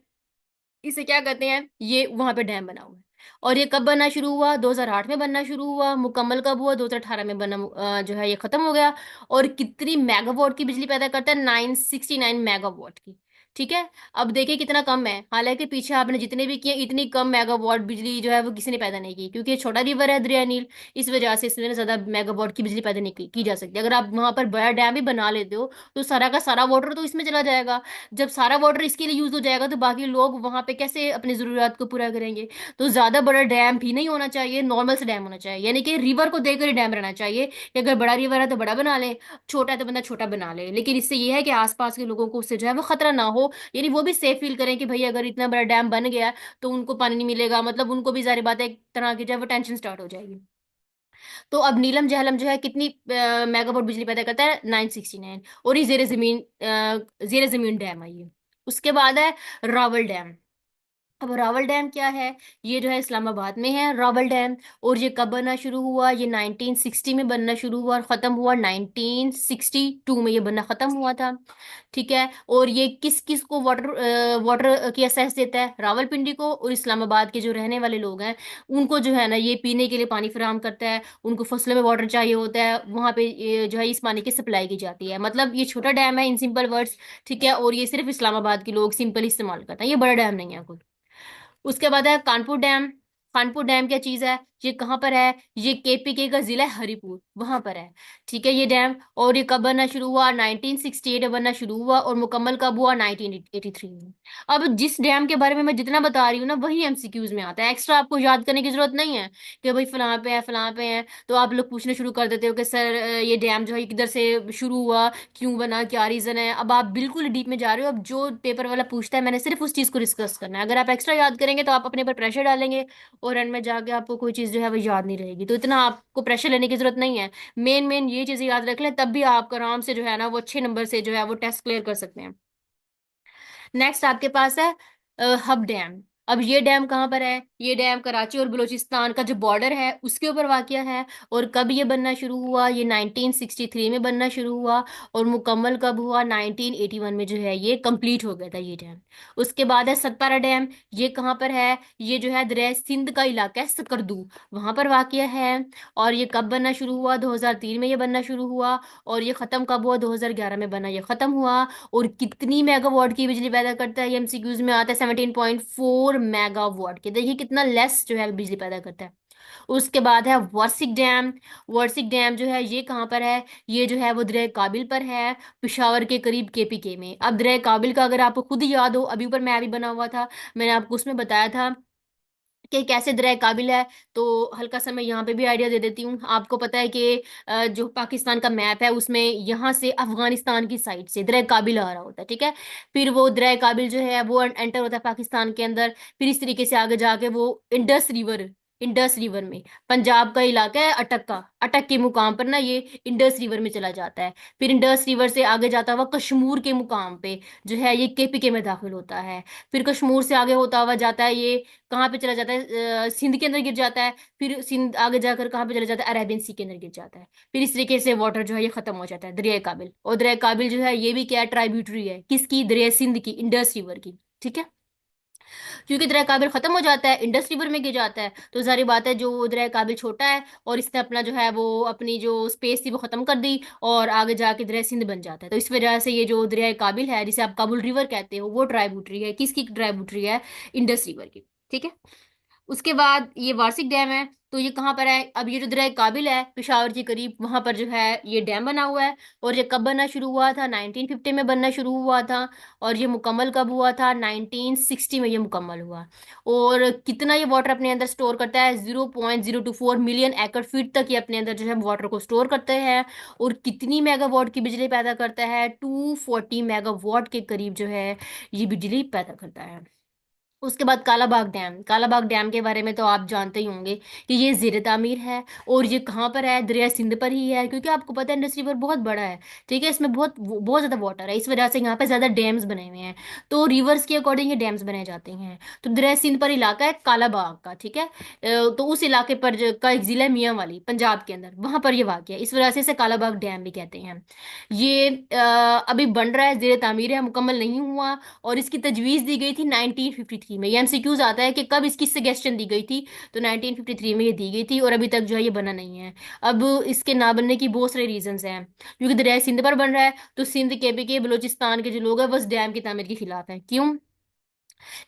इसे क्या कहते हैं, ये वहां पे डैम बना हुआ है। और ये कब बनना शुरू हुआ? 2008 में बनना शुरू हुआ। मुकम्मल कब हुआ? 2018 में बना, जो है ये खत्म हो गया। और कितनी मेगावाट की बिजली पैदा करता है? 969 मेगावाट की। ठीक है, अब देखिए कितना कम है, हालांकि पीछे आपने जितने भी किए इतनी कम मेगावाट बिजली जो है वो किसी ने पैदा नहीं की, क्योंकि ये छोटा रिवर है दरिया नील, इस वजह से इसमें ज्यादा मेगावाट की बिजली पैदा नहीं की जा सकती। अगर आप वहां पर बड़ा डैम भी बना लेते हो तो सारा का सारा वाटर तो इसमें चला जाएगा। जब सारा वाटर इसके लिए यूज हो जाएगा तो बाकी लोग वहां पे कैसे अपनी जरूरत को पूरा करेंगे? तो ज्यादा बड़ा डैम भी नहीं होना चाहिए, नॉर्मल से डैम होना चाहिए, यानी कि रिवर को देखकर ही डैम रहना चाहिए कि अगर बड़ा रिवर है तो बड़ा बना ले, छोटा है तो बंदा छोटा बना ले, लेकिन इससे ये है कि आसपास के लोगों को उससे जो है वो खतरा ना हो, यानी वो भी सेफ फील करें कि भाई अगर इतना बड़ा डैम बन गया है तो उनको पानी नहीं मिलेगा, मतलब उनको भी जारी बात है एक तरह की जो है वो टेंशन स्टार्ट हो जाएगी। तो अब नीलम जहलम जो है कितनी मेगावाट बिजली पैदा करता है? 969। और ये जेर जमीन डैम है ये। उसके बाद है रावल डैम। अब रावल डैम क्या है? ये जो है इस्लामाबाद में है रावल डैम। और ये कब बनना शुरू हुआ? ये 1960 में बनना शुरू हुआ और खत्म हुआ 1962 में, ये बनना खत्म हुआ था। ठीक है, और ये किस किस को वाटर की असेस देता है? रावलपिंडी को और इस्लामाबाद के जो रहने वाले लोग हैं उनको जो है ना ये पीने के लिए पानी फराहम करता है, उनको फसलों में वाटर चाहिए होता है, वहां पे ये जो है इस पानी की सप्लाई की जाती है। मतलब ये छोटा डैम है इन सिंपल वर्ड्स, ठीक है, और ये सिर्फ इस्लामाबाद के लोग सिंपल इस्तेमाल करते हैं, ये बड़ा डैम नहीं है कोई। उसके बाद है कानपुर डैम। कानपुर डैम क्या चीज है? ये कहाँ पर है? ये केपीके का जिला है हरिपुर, वहां पर है। ठीक है ये डैम, और ये कब बनना शुरू हुआ? 1968 में बनना शुरू हुआ और मुकम्मल कब हुआ? 1983 में। अब जिस डैम के बारे में मैं जितना बता रही हूँ ना वही एमसीक्यूज में आता है, एक्स्ट्रा आपको याद करने की जरूरत नहीं है कि भाई फलां पे है फलां पे है। तो आप लोग पूछना शुरू कर देते हो कि सर ये डैम जो है किधर से शुरू हुआ, क्यों बना, क्या रीजन है। अब आप बिल्कुल डीप में जा रहे हो, अब जो पेपर वाला पूछता है मैंने सिर्फ उस चीज को डिस्कस करना है, अगर आप एक्स्ट्रा याद करेंगे तो आप अपने पर प्रेशर डालेंगे और एंड में जाके आपको कोई चीज जो है वो याद नहीं रहेगी, तो इतना आपको प्रेशर लेने की जरूरत नहीं है। मेन मेन ये चीजें याद रख लें, तब भी आप आराम से जो है ना वो अच्छे नंबर से जो है वो टेस्ट क्लियर कर सकते हैं। नेक्स्ट आपके पास है हब डैम। अब ये डैम कहाँ पर है? ये डैम कराची और बलूचिस्तान का जो बॉर्डर है उसके ऊपर वाक़या है। और कब ये बनना शुरू हुआ? ये 1963 में बनना शुरू हुआ और मुकम्मल कब हुआ? 1981 में जो है ये कंप्लीट हो गया था ये डैम। उसके बाद है सतपारा डैम। ये कहाँ पर है? ये जो है दरिया सिंध का इलाका है, सकरदू, वहां पर वाक़या है। और ये कब बनना शुरू हुआ? 2003 में ये बनना शुरू हुआ और ये खत्म कब हुआ? 2011 में बना, ये खत्म हुआ। और कितनी मेगावाट की बिजली पैदा करता है? ये एमसीक्यूज में आता है 17.4 मेगावाट की, देखिए कितना लेस जो है बिजली पैदा करता है। उसके बाद है वार्सिक डैम। वार्सिक डैम जो है ये कहाँ पर है? ये जो है वो दरिया काबिल पर है, पिशावर के करीब केपीके में। अब दरिया काबिल का अगर आपको खुद ही याद हो, अभी ऊपर मैप भी बना हुआ था, मैंने आपको उसमें बताया था कि कैसे दरिया काबिल है। तो हल्का सा मैं यहाँ पे भी आइडिया दे देती हूँ। आपको पता है कि जो पाकिस्तान का मैप है उसमें यहाँ से अफगानिस्तान की साइड से दरिया काबिल आ रहा होता है, ठीक है। फिर वो दरिया काबिल जो है वो एंटर होता है पाकिस्तान के अंदर, फिर इस तरीके से आगे जाके वो इंडस रिवर, इंडस रिवर में। पंजाब का इलाका है अटक का, अटक के मुकाम पर ना ये इंडस रिवर में चला जाता है। फिर इंडस रिवर से आगे जाता हुआ कश्मीर के मुकाम पे जो है ये केपीके में दाखिल होता है। फिर कश्मीर से आगे होता हुआ जाता है ये कहाँ पे चला जाता है, सिंध के अंदर गिर जाता है। फिर सिंध आगे जाकर कहाँ पे चला जाता है, अरेबियन सी के अंदर गिर जाता है। फिर इस तरीके से वाटर जो है ये खत्म हो जाता है दरिया काबिल। और दरिया काबिल जो है ये भी क्या है, ट्राइब्यूटरी है किसकी, दरिया सिंध की, इंडस रिवर की। ठीक है। क्योंकि दरिया काबिल खत्म हो जाता है, इंडस रिवर में गिर जाता है, तो जारी बात है जो दरिया काबिल छोटा है और इसने अपना जो है वो अपनी जो स्पेस थी वो खत्म कर दी और आगे जाके दरिया सिंध बन जाता है। तो इस वजह से ये जो दरिया काबिल है जिसे आप काबुल रिवर कहते हो वो ट्राइब्यूटरी है किसकी, ट्राइब्यूटरी है इंडस रिवर की। ठीक है। उसके बाद ये वार्षिक डैम है, तो ये कहाँ पर है, अब ये जो दरिया काबिल है पिशावर के करीब वहां पर जो है ये डैम बना हुआ है। और ये कब बनना शुरू हुआ था, 1950 में बनना शुरू हुआ था। और ये मुकम्मल कब हुआ था, 1960 में ये मुकम्मल हुआ। और कितना ये वाटर अपने अंदर स्टोर करता है, 0.024 मिलियन एकड़ फीट तक ये अपने अंदर जो है वाटर को स्टोर करते हैं। और कितनी मेगावाट की बिजली पैदा करता है, 240 मेगावाट के करीब जो है ये बिजली पैदा करता है। उसके बाद कालाबाग डैम, कालाबाग डैम के बारे में तो आप जानते ही होंगे कि ये ज़ेर तामीर है। और ये कहाँ पर है, दरिया सिंध पर ही है, क्योंकि आपको पता है इंडस रिवर बहुत बड़ा है। ठीक है, इसमें बहुत बहुत ज़्यादा वाटर है, इस वजह से यहाँ पे ज़्यादा डैम्स बने हुए हैं। तो रिवर्स के अकॉर्डिंग ये डैम्स बनाए जाते हैं। तो दरिया सिंध पर इलाका है कालाबाग का। ठीक है। तो उस इलाके पर का एक ज़िला है मियाँ वाली, पंजाब के अंदर, वहां पर ये वाक़ है, इस वजह से इसे कालाबाग डैम भी कहते हैं। ये अभी बन रहा है, ज़ेर तामीर है, मुकम्मल नहीं हुआ। और इसकी तजवीज़ दी गई थी 1953 में। ये एमसीक्यूज आता है कि कब इसकी सजेशन दी गई थी, तो 1953 में ये दी गई थी और अभी तक जो है ये बना नहीं है। अब इसके ना बनने की बहुत सारे रीजंस हैं, क्योंकि दरिया सिंध पर बन रहा है तो सिंध के बलूचिस्तान के जो लोग हैं बस डैम की तामीर के खिलाफ हैं। क्यों?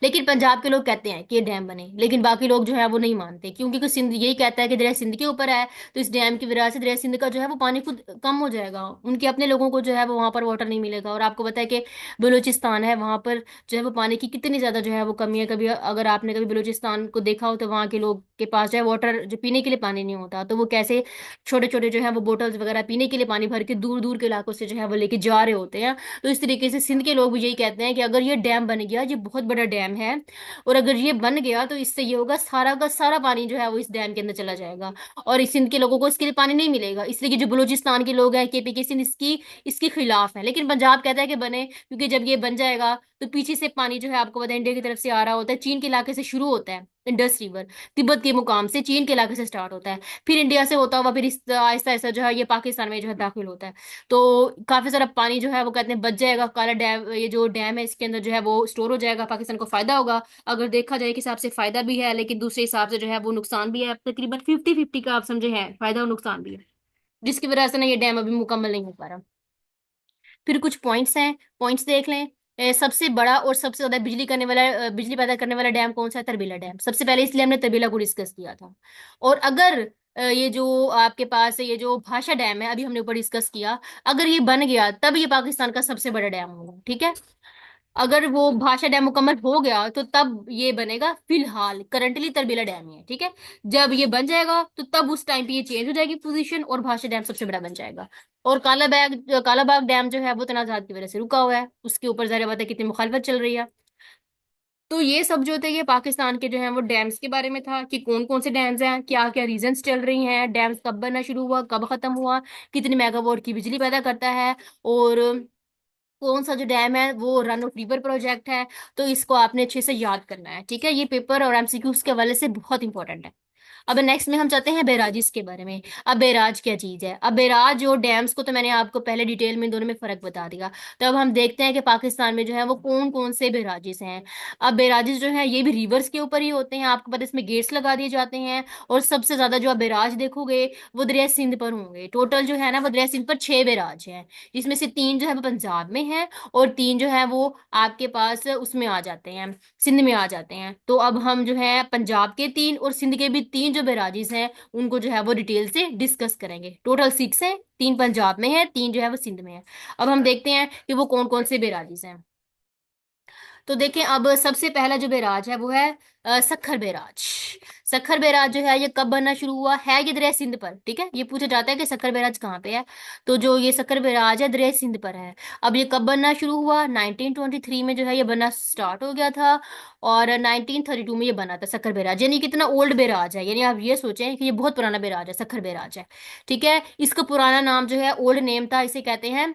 लेकिन पंजाब के लोग कहते हैं कि ये डैम बने, लेकिन बाकी लोग जो है वो नहीं मानते, क्योंकि सिंध यही कहता है कि दरिया सिंध के ऊपर है। तो इस डैम की वजह से दरिया सिंध का जो है वो पानी खुद कम हो जाएगा, उनके अपने लोगों को जो है वो वहां पर वाटर नहीं मिलेगा। और आपको पता है कि बलूचिस्तान है, वहां पर जो है वो पानी की कितनी ज्यादा जो है वो कमी है। कभी अगर आपने कभी बलूचिस्तान को देखा हो तो वहाँ के लोग के पास जो है वाटर, जो पीने के लिए पानी नहीं होता, तो वो कैसे छोटे छोटे जो है वो बोटल्स वगैरह पीने के लिए पानी भर के दूर दूर के इलाकों से जो है वो लेके जा रहे होते हैं। तो इस तरीके से सिंध के लोग भी यही कहते हैं कि अगर ये डैम बन गया, ये बहुत बड़ा डैम है, और अगर ये बन गया तो इससे ये होगा सारा का सारा पानी जो है वो इस डैम के अंदर चला जाएगा और इस सिंध के लोगों को इसके लिए पानी नहीं मिलेगा। इसलिए कि जो बलूचिस्तान के लोग हैं, केपी के सिंध, इसकी इसके खिलाफ है। लेकिन पंजाब कहता है कि बने, क्योंकि जब ये बन जाएगा तो पीछे से पानी जो है आपको पता है इंडिया की तरफ से आ रहा होता है, चीन के इलाके से शुरू होता है इंडस रिवर, तिब्बत के मुकाम से चीन के इलाके से स्टार्ट होता है, फिर इंडिया से होता हुआ फिर इस आहिस्ता आहिस्ता जो है ये पाकिस्तान में जो है दाखिल होता है। तो काफी सारा पानी जो है वो कहते हैं बच जाएगा, काला डैम, ये जो डैम है इसके अंदर जो है वो स्टोर हो जाएगा, पाकिस्तान को फायदा होगा। अगर देखा जाए कि हिसाब से फायदा भी है, लेकिन दूसरे हिसाब से जो है वो नुकसान भी है, तकरीबन 50-50 का आप समझे है, फायदा और नुकसान भी है, जिसकी वजह से ना ये डैम अभी मुकम्मल नहीं हो पा रहा। फिर कुछ पॉइंट्स हैं, पॉइंट्स देख लें। सबसे बड़ा और सबसे ज्यादा बिजली करने वाला, बिजली पैदा करने वाला डैम कौन सा है, तरबीला डैम। सबसे पहले इसलिए हमने तरबीला को डिस्कस किया था। और अगर ये जो आपके पास है, ये जो भाषा डैम है अभी हमने ऊपर डिस्कस किया, अगर ये बन गया तब ये पाकिस्तान का सबसे बड़ा डैम होगा। ठीक है। अगर वो भाषा डैम मुकम्मल हो गया तो तब ये बनेगा, फिलहाल करंटली तरबीला डैम ही है। ठीक है। जब ये बन जाएगा तो तब उस टाइम पे ये चेंज हो जाएगी पोजीशन और भाषा डैम सबसे बड़ा बन जाएगा। और कालाबाग डैम जो है वो तनाजात की वजह से रुका हुआ है, उसके ऊपर ज़ाहिर बात है कितनी मुखालफत चल रही है। तो ये सब जो थे ये पाकिस्तान के जो है वो डैम्स के बारे में था कि कौन कौन से डैम्स हैं, क्या क्या रीजंस चल रही हैं, डैम्स कब बनना शुरू हुआ, कब खत्म हुआ, कितनी मेगावाट की बिजली पैदा करता है, और कौन सा जो डैम है वो रन ऑफ रिवर प्रोजेक्ट है। तो इसको आपने अच्छे से याद करना है। ठीक है, ये पेपर और एमसीक्यूज के हवाले से बहुत इंपॉर्टेंट है। अब नेक्स्ट में हम चाहते हैं बैराजेस के बारे में। अब बैराज क्या चीज है, अब बैराज और डैम्स को तो मैंने आपको पहले डिटेल में दोनों में फर्क बता दिया। तो अब हम देखते हैं कि पाकिस्तान में जो है वो कौन कौन से बैराजेस हैं। अब बैराजेस जो है ये भी रिवर्स के ऊपर ही होते हैं, आपको पता है इसमें गेट्स लगा दिए जाते हैं। और सबसे ज्यादा जो आप बैराज देखोगे वो दरिया सिंध पर होंगे। टोटल जो है ना वो दरिया सिंध पर 6 बैराज हैं, जिसमें से 3 जो है वो पंजाब में है और 3 जो है वो आपके पास उसमें आ जाते हैं, सिंध में आ जाते हैं। तो अब हम जो है पंजाब के 3 और सिंध के भी 3 जो बैराजेस हैं उनको जो है वो डिटेल से डिस्कस करेंगे। टोटल 6 है, 3 पंजाब में है, 3 जो है वो सिंध में है। अब हम देखते हैं कि वो कौन कौन से बैराजेस हैं। तो देखें, अब सबसे पहला जो बैराज है वो है सखर बैराज। सखर बैराज जो है ये कब बनना शुरू हुआ है? ये दरिया सिंध पर, ठीक है, ये पूछा जाता है कि सखर बैराज कहाँ पे है। तो जो ये सखर बैराज है दरिया सिंध पर है। अब ये कब बनना शुरू हुआ? 1923 में जो है ये बनना स्टार्ट हो गया था, और 1932 में ये बना था सखर बैराज। यानी कितना ओल्ड बैराज है, यानी आप ये सोचें कि ये बहुत पुराना बैराज है, सखर बैराज है। ठीक है, इसका पुराना नाम जो है, ओल्ड नेम था, इसे कहते हैं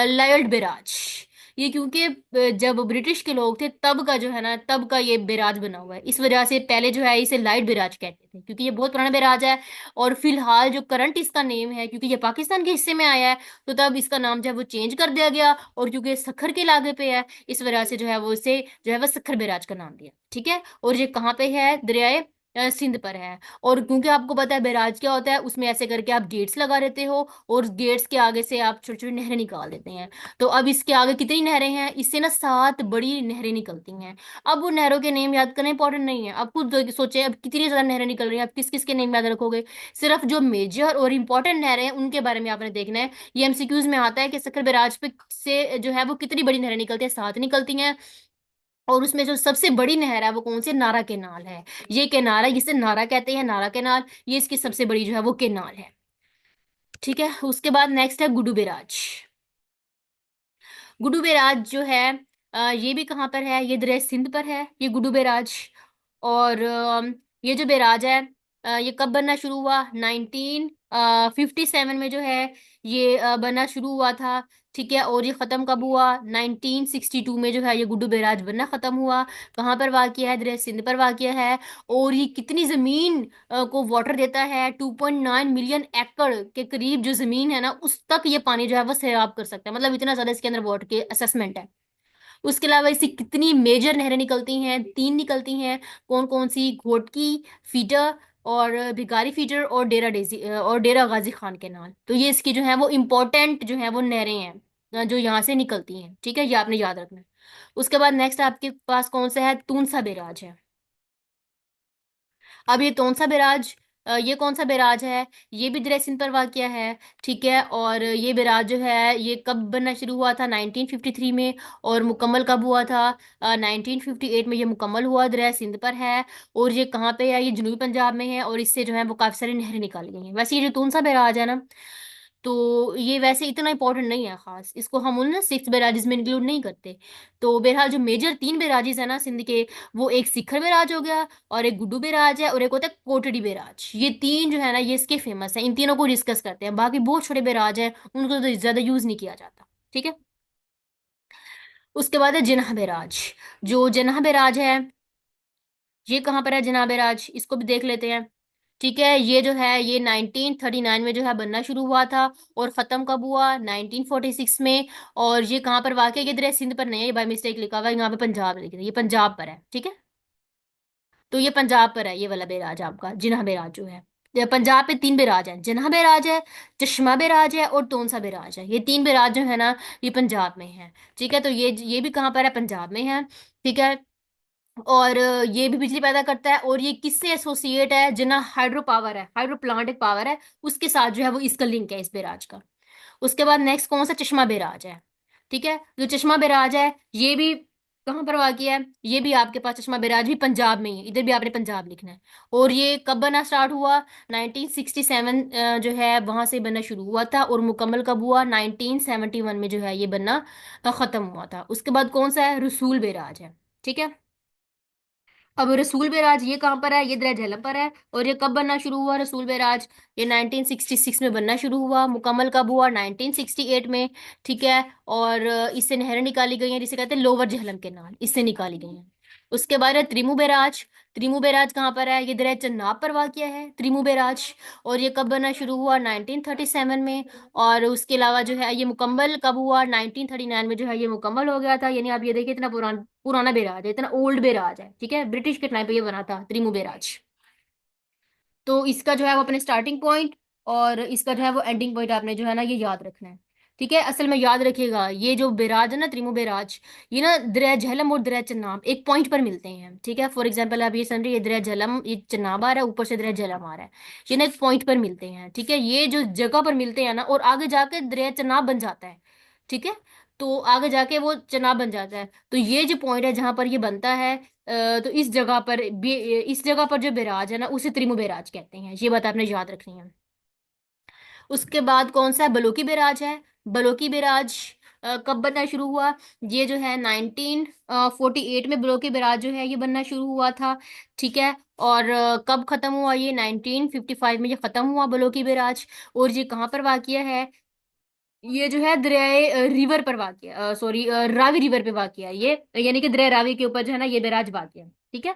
लायल्ड बैराज। ये क्योंकि जब ब्रिटिश के लोग थे तब का जो है ना, तब का ये बैराज बना हुआ है, इस वजह से पहले जो है इसे लाइट बैराज कहते थे, क्योंकि ये बहुत पुराना बैराज है। और फिलहाल जो करंट इसका नेम है, क्योंकि ये पाकिस्तान के हिस्से में आया है, तो तब इसका नाम जो है वो चेंज कर दिया गया, और क्योंकि ये सखर के इलाके पे है, इस वजह से जो है वो इसे जो है वो सखर बैराज का नाम दिया। ठीक है, और ये कहाँ पे है? दरियाए सिंध पर है। और क्योंकि आपको पता है बैराज क्या होता है, उसमें ऐसे करके आप गेट्स लगा देते हो, और गेट्स के आगे से आप छोटी छोटी नहरें निकाल देते हैं। तो अब इसके आगे कितनी नहरें हैं? इससे ना 7 बड़ी नहरें निकलती हैं। अब वो नहरों के नेम याद करना इंपॉर्टेंट नहीं है, अब खुद सोचे अब कितनी ज्यादा नहरें निकल रही हैं, अब किस किस के नेम याद रखोगे? सिर्फ जो मेजर और इंपॉर्टेंट नहरें हैं उनके बारे में आपने देखना है। ये एमसीक्यूज में आता है कि सक्कर बैराज पे से जो है वो कितनी बड़ी नहरें निकलती हैं, 7 निकलती हैं। और उसमें जो सबसे बड़ी नहर है वो कौन सी? नारा केनाल है। ये केनाल है, जिसे नारा कहते हैं, नारा केनाल, ये इसकी सबसे बड़ी जो है वो केनाल है। ठीक है, उसके बाद नेक्स्ट है गुडू बैराज। गुडू बैराज जो है ये भी कहाँ पर है? ये दरिया सिंध पर है ये गुडू बैराज। और ये जो बैराज है ये कब बनना शुरू हुआ? 1957 में जो है ये बनना शुरू हुआ था। ठीक है, और ये खत्म कब हुआ? 1962 में जो है ये गुड्डू बैराज बनना खत्म हुआ। कहाँ पर वाक़या है? दरिया सिंध पर वाक़या है। और ये कितनी जमीन को वाटर देता है? 2.9 मिलियन एकड़ के करीब जो जमीन है ना, उस तक ये पानी जो है वो सैराब कर सकता है, मतलब इतना ज्यादा इसके अंदर वाटर के असेसमेंट है। उसके अलावा इससे कितनी मेजर नहरें निकलती हैं? 3 निकलती हैं। कौन कौन सी? घोटकी फीडर, और भिगारी फीडर, और डेरा डेजी और डेरा गाजी खान कैनाल। तो ये इसकी जो है वो इम्पोर्टेंट जो है वो नहरें हैं जो यहाँ से निकलती हैं। ठीक है, ये आपने याद रखना है। उसके बाद नेक्स्ट आपके पास कौन सा है? तूनसा बैराज है। अब ये कौन सा बैराज? ये कौन सा बैराज है? ये भी दरिया सिंध पर वाक़या है। ठीक है, और ये बैराज जो है ये कब बनना शुरू हुआ था? 1953 में। और मुकम्मल कब हुआ था? 1958 में ये मुकम्मल हुआ, दरिया सिंध पर है। और ये कहाँ पे है? ये जनूबी पंजाब में है, और इससे जो है वो काफ़ी सारी नहरें निकाली गई हैं। वैसे ये जो तूनसा बैराज है ना, तो ये वैसे इतना इंपॉर्टेंट नहीं है खास, इसको हम उन ना 6 बैराजेस में इंक्लूड नहीं करते। तो बहरहाल जो मेजर 3 बैराजेस है ना सिंध के, वो एक सिखर बैराज हो गया, और एक गुड्डू बैराज है, और एक होता है कोटड़ी बैराज। ये तीन जो है ना ये इसके फेमस है, इन तीनों को डिस्कस करते हैं। बाकी बहुत छोटे बैराज है, उनको तो ज्यादा यूज नहीं किया जाता। ठीक है, उसके बाद है जिनाह बैराज। जो जिनाह बैराज है ये कहाँ पर है? जिनाह बैराज, इसको भी देख लेते हैं। ठीक है, ये जो है ये 1939 में जो है बनना शुरू हुआ था, और खत्म कब हुआ? 1946 में। और ये कहाँ पर वाकई? ये दरिया सिंध पर नहीं है, ये बाय मिस्टेक लिखा हुआ है यहाँ पे, पंजाब लिखा है, ये पंजाब पर है। ठीक है, तो ये पंजाब पर है ये वाला बैराज आपका जिनाह बैराज जो है। ये पंजाब पे 3 बैराज हैं, जिनाह बैराज है, चश्मा बैराज है, और तोनसा बैराज है। ये 3 बैराज जो है ना ये पंजाब में है। ठीक है, तो ये भी कहाँ पर है? पंजाब में है। ठीक है, और ये भी बिजली पैदा करता है, और ये किससे एसोसिएट है? जिना हाइड्रो पावर है, हाइड्रो प्लांट एक पावर है, उसके साथ जो है वो इसका लिंक है, इस बैराज का। उसके बाद नेक्स्ट कौन सा? चश्मा बैराज है। ठीक है, जो चश्मा बैराज है ये भी कहाँ पर वाक़या है? ये भी आपके पास चश्मा बैराज भी पंजाब में ही है, इधर भी आपने पंजाब लिखना है। और ये कब बनना स्टार्ट हुआ? 1967 जो है वहां से बनना शुरू हुआ था, और मुकम्मल कब हुआ? 1971 में जो है ये बनना खत्म हुआ था। उसके बाद कौन सा है? रसूल बैराज है। ठीक है, अब रसूल बैराज ये कहाँ पर है? ये दरिया झेलम पर है। और ये कब बनना शुरू हुआ रसूल बैराज? ये 1966 में बनना शुरू हुआ। मुकम्मल कब हुआ? 1968 में। ठीक है, और इससे नहरें निकाली गई हैं, जिसे कहते हैं लोअर झेलम कैनाल, इससे निकाली गई हैं। उसके बाद है त्रिमू बैराज। त्रिमू बैराज कहाँ पर है? ये दरिया चन्नाब पर वाक़या है त्रिमू बैराज। और ये कब बनना शुरू हुआ? 1937 में। और उसके अलावा जो है ये मुकम्मल कब हुआ? 1939 में जो है ये मुकम्मल हो गया था। यानी आप ये देखिए इतना पुराना पुराना बैराज है, इतना ओल्ड बैराज है। ठीक है, ब्रिटिश के टाइम पे ये बना था त्रिमू बैराज। तो इसका जो है वो अपने स्टार्टिंग पॉइंट और इसका जो है वो एंडिंग पॉइंट आपने जो है ना ये याद रखना है। ठीक है, असल में याद रखिएगा ये जो बैराज है ना त्रिमू बैराज, ये ना दरिया झेलम और दरिया चन्नाब एक पॉइंट पर मिलते हैं। ठीक है, फॉर एग्जांपल आप ये समझ रहे ये दरिया झेलम, ये चन्नाब आ रहा है, ऊपर से दरिया झेलम आ रहा है, ये ना एक पॉइंट पर मिलते हैं। ठीक है, ये जो जगह पर मिलते हैं ना, और आगे जाके दरिया चन्नाब बन जाता है। ठीक है, तो आगे जाके वो चनाब बन जाता है। तो ये जो पॉइंट है जहां पर ये बनता है, तो इस जगह पर इस जगह पर जो बैराज है ना, उसे त्रिमु बैराज कहते हैं। ये बात आपने याद रखनी है। उसके बाद कौन सा है, बलोकी बैराज है। बलोकी बैराज कब बनना शुरू हुआ? ये जो है 1948 में बलोकी बैराज जो है ये बनना शुरू हुआ था। ठीक है। और कब खत्म हुआ? ये 1955 में ये खत्म हुआ बलोकी बैराज। और ये कहाँ पर वाक़या है? ये जो है दरियाए रिवर पर वाक़या, सॉरी, रावी रिवर पे वाक़या है ये, यानी कि दरिया रावी के ऊपर जो है ना ये बैराज वाक़या है। ठीक है।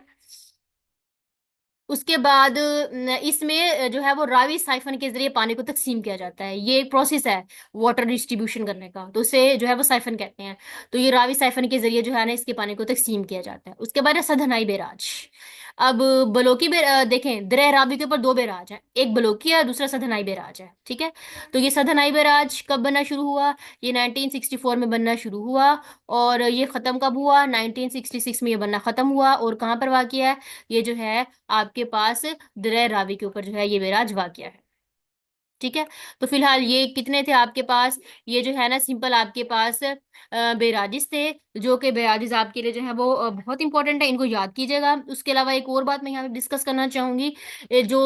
उसके बाद इसमें जो है वो रावी साइफन के जरिए पानी को तकसीम किया जाता है। ये एक प्रोसेस है वाटर डिस्ट्रीब्यूशन करने का, तो उसे जो है वो साइफन कहते हैं। तो ये रावी साइफन के जरिए जो है ना इसके पानी को तकसीम किया जाता है। उसके बाद है सधनाई बैराज। अब देखें, दरिया रावी के ऊपर दो बैराज हैं, एक बलोकी है, दूसरा सधनाई बैराज है। ठीक है। तो ये सधनाई बैराज कब बनना शुरू हुआ? ये 1964 में बनना शुरू हुआ। और ये खत्म कब हुआ? 1966 में ये बनना खत्म हुआ। और कहाँ पर वाक़या है? ये जो है आपके पास दरिया रावी के ऊपर जो है ये बैराज वाक़या है। ठीक है। तो फिलहाल ये कितने थे आपके पास? ये जो है ना सिंपल आपके पास बेराजिस थे, जो कि बेराजिस आपके लिए जो है वो बहुत इंपॉर्टेंट है, इनको याद कीजिएगा। उसके अलावा एक और बात मैं यहाँ पे डिस्कस करना चाहूंगी। जो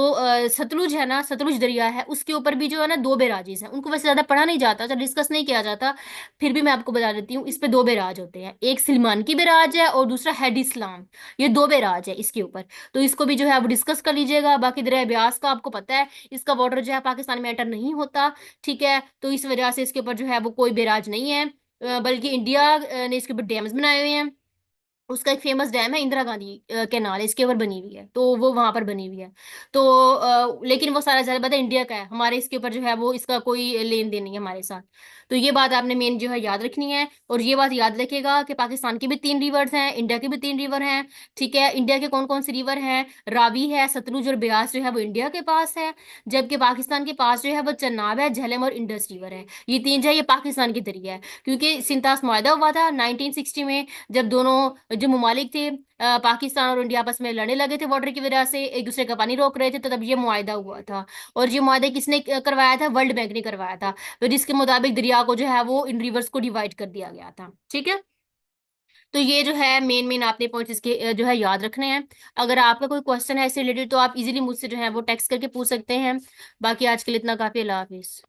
सतलुज है ना, सतलुज दरिया है, उसके ऊपर भी जो है ना दो बेराजिस हैं। उनको वैसे ज्यादा पढ़ा नहीं जाता, अच्छा डिस्कस नहीं किया जाता, फिर भी मैं आपको बता देती हूँ। इस पे दो बेराज होते हैं, एक सिलमान की बेराज है और दूसरा हैड इस्लाम। ये दो बेराज है इसके ऊपर। तो इसको भी जो है वो डिस्कस कर लीजिएगा। बाकी दरिया ब्यास का आपको पता है, इसका बॉर्डर जो है पाकिस्तान में एंटर नहीं होता। ठीक है। तो इस वजह से इसके ऊपर जो है वो कोई बैराज नहीं है। बल्कि इंडिया ने इसके ऊपर डैम्स बनाए हुए हैं। उसका एक फेमस डैम है इंदिरा गांधी कैनाल, इसके ऊपर बनी हुई है, तो वो वहां पर बनी हुई है। तो लेकिन वो सारा ज्यादा पता है इंडिया का है, हमारे इसके ऊपर जो है वो इसका कोई लेन देन नहीं है हमारे साथ। तो ये बात आपने मेन जो है याद रखनी है। और ये बात याद रखिएगा कि पाकिस्तान के भी तीन रिवर्स हैं, इंडिया के भी तीन रिवर हैं। ठीक है। इंडिया के कौन कौन से रिवर हैं? रावी है, सतलुज और ब्यास जो है वो इंडिया के पास है। जबकि पाकिस्तान के पास जो है वो चनाब है, झेलम और इंडस रिवर है। ये तीन जो है ये पाकिस्तान के दरिया है। क्योंकि सिंतास मुआहदा हुआ था 1960 में, जब दोनों जो ममालिक थे पाकिस्तान और इंडिया आपस में लड़ने लगे थे वाटर की वजह से, एक दूसरे का पानी रोक रहे थे, तो तब ये मुआहदा हुआ था। और ये मुआहदा किसने करवाया था? वर्ल्ड बैंक ने करवाया था। तो जिसके मुताबिक दरिया को जो है वो इन रिवर्स को डिवाइड कर दिया गया था। ठीक है। तो ये जो है मेन मेन आपने पॉइंट्स इसके जो है याद रखने हैं। अगर आपका कोई क्वेश्चन है इससे रिलेटेड तो आप इजीली मुझसे जो है वो टेक्स्ट करके पूछ सकते हैं। बाकी आज के लिए इतना काफी। अल्लाह हाफिज।